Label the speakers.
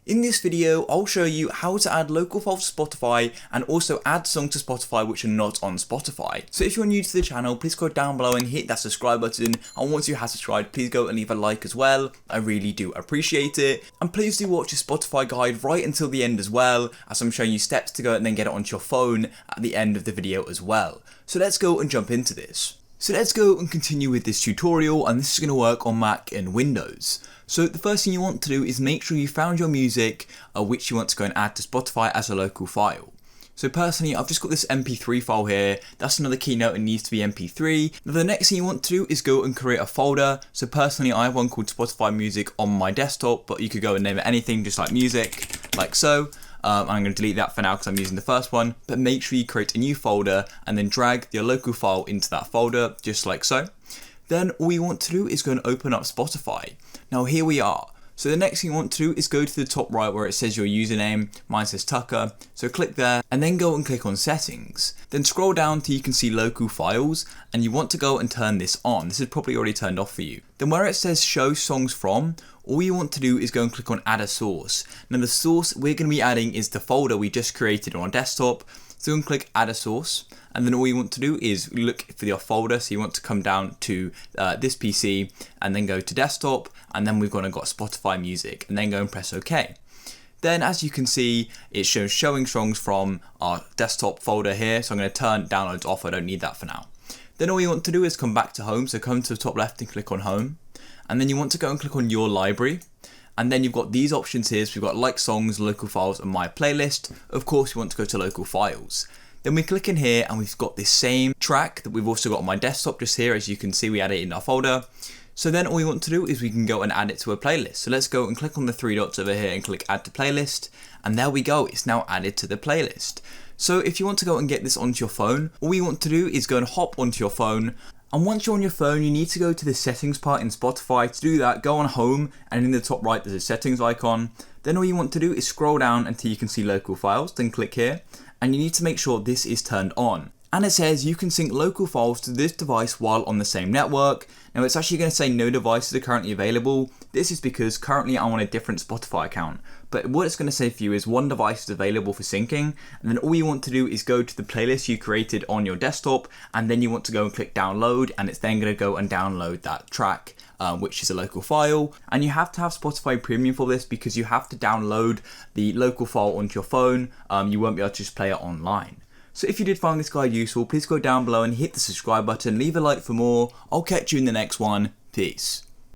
Speaker 1: In this video, I'll show you how to add local files to Spotify and also add songs to Spotify which are not on Spotify. So if you're new to the channel, please go down below and hit that subscribe button. And once you have subscribed, please go and leave a like as well. I really do appreciate it. And please do watch the Spotify guide right until the end as well, as I'm showing you steps to go and then get it onto your phone at the end of the video as well. So let's go and jump into this. So let's go and continue with this tutorial, and this is going to work on Mac and Windows. So the first thing you want to do is make sure you found your music which you want to go and add to Spotify as a local file. So personally, I've just got this MP3 file here. That's another keynote, it needs to be MP3. Now the next thing you want to do is go and create a folder. So personally, I have one called Spotify Music on my desktop, but you could go and name it anything, just like music, like so. I'm going to delete that for now because I'm using the first one, but make sure you create a new folder and then drag your local file into that folder, just like so. Then all you want to do is go and open up Spotify. Now here we are. So the next thing you want to do is go to the top right where it says your username. Mine says Tucker. So click there and then go and click on settings. Then scroll down till you can see local files, and you want to go and turn this on. This is probably already turned off for you. Then where it says show songs from, all you want to do is go and click on add a source. Now the source we're going to be adding is the folder we just created on our desktop. So you can click add a source, and then all you want to do is look for your folder. So you want to come down to this PC and then go to desktop, and then we've got Spotify Music, and then go and press OK. Then as you can see, it shows showing songs from our desktop folder here. So I'm going to turn downloads off, I don't need that for now. Then all you want to do is come back to home. So come to the top left and click on home. And then you want to go and click on your library. And then you've got these options here. So we've got like songs, local files, and my playlist. Of course, you want to go to local files. Then we click in here and we've got this same track that we've also got on my desktop just here. As you can see, we add it in our folder. So then all we want to do is we can go and add it to a playlist. So let's go and click on the three dots over here and click add to playlist. And there we go, it's now added to the playlist. So if you want to go and get this onto your phone, all you want to do is go and hop onto your phone. And once you're on your phone, you need to go to the settings part in Spotify. To do that, go on home, and in the top right there's a settings icon. Then all you want to do is scroll down until you can see local files, then click here. And you need to make sure this is turned on. And it says you can sync local files to this device while on the same network. Now it's actually going to say no devices are currently available. This is because currently I'm on a different Spotify account. But what it's going to say for you is one device is available for syncing. And then all you want to do is go to the playlist you created on your desktop. And then you want to go and click download. And it's then going to go and download that track, which is a local file. And you have to have Spotify Premium for this because you have to download the local file onto your phone. You won't be able to just play it online. So if you did find this guide useful, please go down below and hit the subscribe button, leave a like for more. I'll catch you in the next one. Peace.